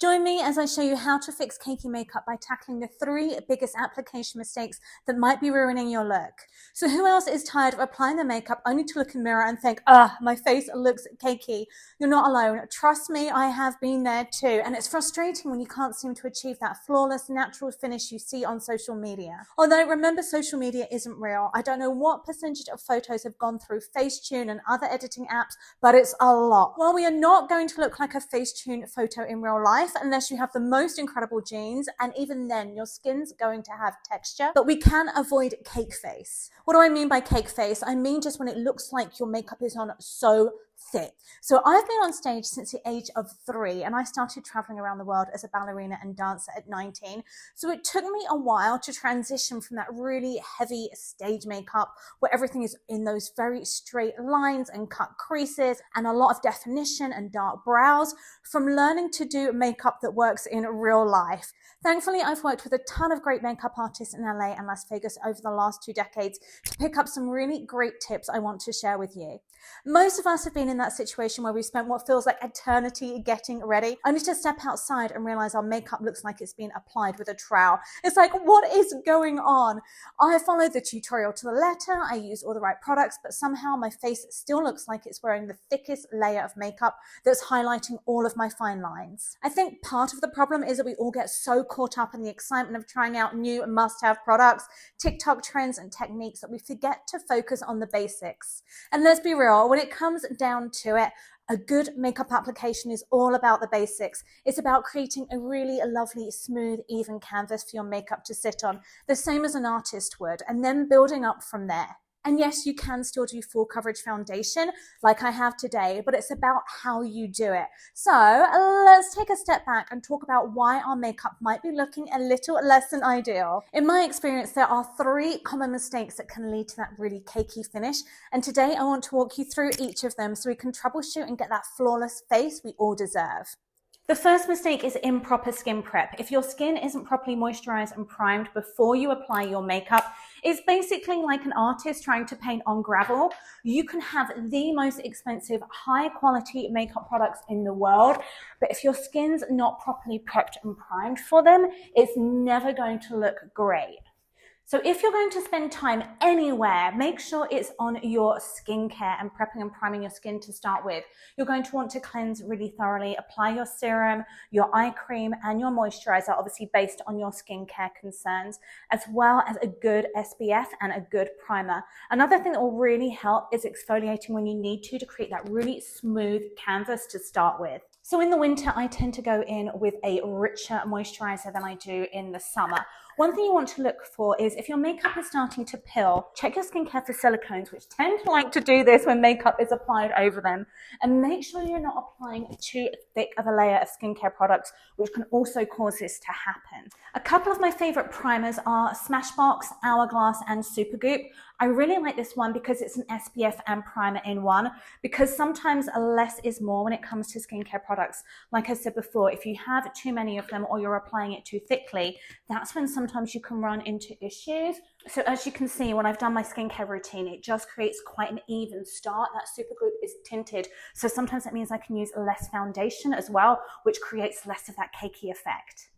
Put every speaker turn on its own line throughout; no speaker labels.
Join me as I show you how to fix cakey makeup by tackling the 3 biggest application mistakes that might be ruining your look. So who else is tired of applying the makeup only to look in the mirror and think, my face looks cakey? You're not alone. Trust me, I have been there too. And it's frustrating when you can't seem to achieve that flawless, natural finish you see on social media. Although remember, social media isn't real. I don't know what percentage of photos have gone through Facetune and other editing apps, but it's a lot. While we are not going to look like a Facetune photo in real life, unless you have the most incredible genes, and even then your skin's going to have texture, but we can avoid cake face. What do I mean by cake face? I mean just when it looks like your makeup is on so thick. So I've been on stage since the age of 3, and I started traveling around the world as a ballerina and dancer at 19. So it took me a while to transition from that really heavy stage makeup where everything is in those very straight lines and cut creases and a lot of definition and dark brows, from learning to do makeup that works in real life. Thankfully, I've worked with a ton of great makeup artists in LA and Las Vegas over the last 2 decades to pick up some really great tips I want to share with you. Most of us have been in that situation where we've spent what feels like eternity getting ready, only to step outside and realize our makeup looks like it's been applied with a trowel. It's like, what is going on? I followed the tutorial to the letter, I used all the right products, but somehow my face still looks like it's wearing the thickest layer of makeup that's highlighting all of my fine lines. I think part of the problem is that we all get so caught up in the excitement of trying out new must-have products, TikTok trends and techniques that we forget to focus on the basics. And let's be real, when it comes down to it, a good makeup application is all about the basics. It's about creating a really lovely, smooth, even canvas for your makeup to sit on, the same as an artist would, and then building up from there. And yes, you can still do full coverage foundation like I have today, but it's about how you do it. So let's take a step back and talk about why our makeup might be looking a little less than ideal. In my experience, there are 3 common mistakes that can lead to that really cakey finish. And today I want to walk you through each of them so we can troubleshoot and get that flawless face we all deserve. The first mistake is improper skin prep. If your skin isn't properly moisturized and primed before you apply your makeup, it's basically like an artist trying to paint on gravel. You can have the most expensive, high quality makeup products in the world, but if your skin's not properly prepped and primed for them, it's never going to look great. So if you're going to spend time anywhere, make sure it's on your skincare and prepping and priming your skin to start with. You're going to want to cleanse really thoroughly, apply your serum, your eye cream, and your moisturizer, obviously based on your skincare concerns, as well as a good SPF and a good primer. Another thing that will really help is exfoliating when you need to create that really smooth canvas to start with. So in the winter, I tend to go in with a richer moisturizer than I do in the summer. One thing you want to look for is if your makeup is starting to pill, check your skincare for silicones, which tend to like to do this when makeup is applied over them. And make sure you're not applying too thick of a layer of skincare products, which can also cause this to happen. A couple of my favorite primers are Smashbox, Hourglass, and Supergoop. I really like this one because it's an SPF and primer in one, because sometimes less is more when it comes to skincare products. Like I said before, if you have too many of them or you're applying it too thickly, that's when sometimes you can run into issues. So as you can see, when I've done my skincare routine, it just creates quite an even start. That Supergoop is tinted, so sometimes that means I can use less foundation as well, which creates less of that cakey effect.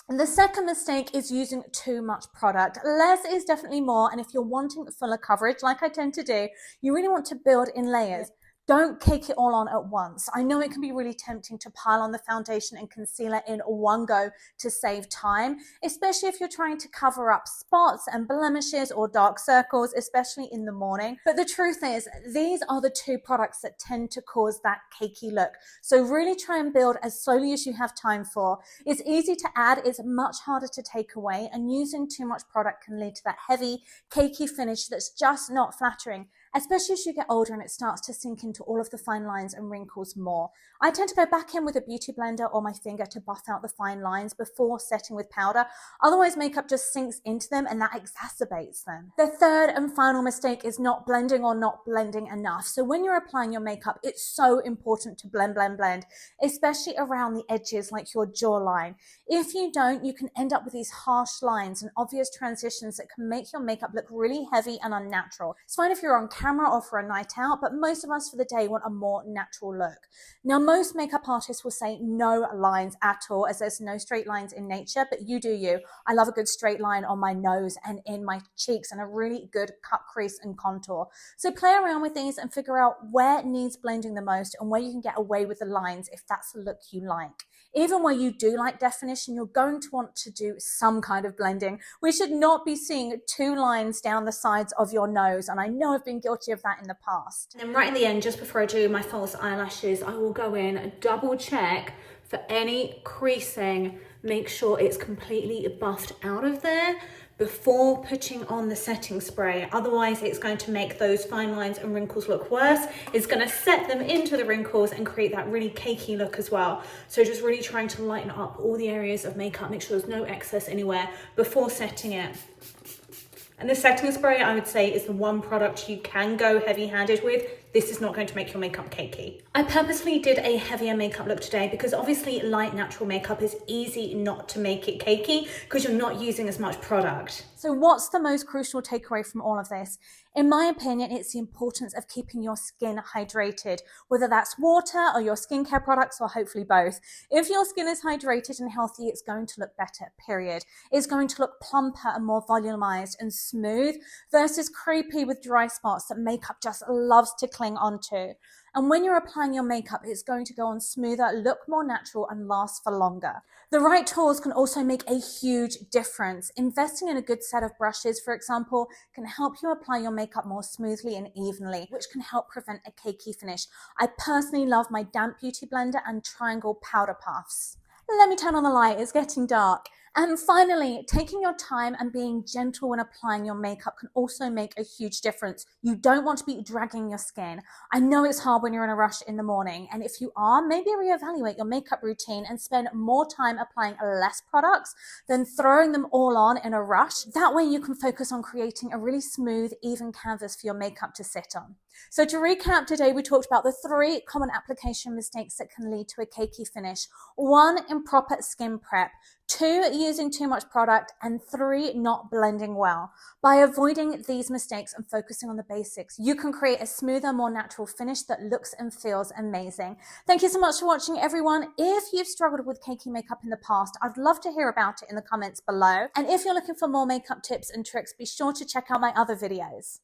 And the second mistake is using too much product. Less is definitely more, and if you're wanting fuller coverage, like I tend to do, you really want to build in layers. Don't cake it all on at once. I know it can be really tempting to pile on the foundation and concealer in one go to save time, especially if you're trying to cover up spots and blemishes or dark circles, especially in the morning. But the truth is, these are the 2 products that tend to cause that cakey look. So really try and build as slowly as you have time for. It's easy to add, it's much harder to take away, and using too much product can lead to that heavy, cakey finish that's just not flattering, especially as you get older and it starts to sink into all of the fine lines and wrinkles more. I tend to go back in with a beauty blender or my finger to buff out the fine lines before setting with powder. Otherwise, makeup just sinks into them and that exacerbates them. The third and final mistake is not blending or not blending enough. So when you're applying your makeup, it's so important to blend, especially around the edges like your jawline. If you don't, you can end up with these harsh lines and obvious transitions that can make your makeup look really heavy and unnatural. It's fine if you're on camera or for a night out, but most of us for the day want a more natural look. Now, most makeup artists will say no lines at all, as there's no straight lines in nature, but you do you. I love a good straight line on my nose and in my cheeks and a really good cut crease and contour. So play around with these and figure out where needs blending the most and where you can get away with the lines if that's the look you like. Even where you do like definition, you're going to want to do some kind of blending. We should not be seeing two lines down the sides of your nose, and I know I've been guilty of that in the past. And then right in the end, just before I do my false eyelashes, I will go in and double check for any creasing, make sure it's completely buffed out of there before putting on the setting spray. Otherwise, it's going to make those fine lines and wrinkles look worse. It's going to set them into the wrinkles and create that really cakey look as well. So just really trying to lighten up all the areas of makeup, make sure there's no excess anywhere before setting it. And the setting spray, I would say, is the one product you can go heavy-handed with. This is not going to make your makeup cakey. I purposely did a heavier makeup look today because obviously light natural makeup is easy not to make it cakey because you're not using as much product. So what's the most crucial takeaway from all of this? In my opinion, it's the importance of keeping your skin hydrated, whether that's water or your skincare products or hopefully both. If your skin is hydrated and healthy, it's going to look better, period. It's going to look plumper and more volumized and smooth versus creepy with dry spots that makeup just loves to cling onto. And when you're applying your makeup, it's going to go on smoother, look more natural, and last for longer. The right tools can also make a huge difference. Investing in a good set of brushes, for example, can help you apply your makeup more smoothly and evenly, which can help prevent a cakey finish. I personally love my damp beauty blender and triangle powder puffs. Let me turn on the light, it's getting dark. And finally, taking your time and being gentle when applying your makeup can also make a huge difference. You don't want to be dragging your skin. I know it's hard when you're in a rush in the morning, and if you are, maybe reevaluate your makeup routine and spend more time applying less products than throwing them all on in a rush. That way you can focus on creating a really smooth, even canvas for your makeup to sit on. So to recap, today we talked about the 3 common application mistakes that can lead to a cakey finish. 1, improper skin prep. 2, using too much product. And 3, not blending well. By avoiding these mistakes and focusing on the basics, you can create a smoother, more natural finish that looks and feels amazing. Thank you so much for watching, everyone. If you've struggled with cakey makeup in the past, I'd love to hear about it in the comments below. And if you're looking for more makeup tips and tricks, be sure to check out my other videos.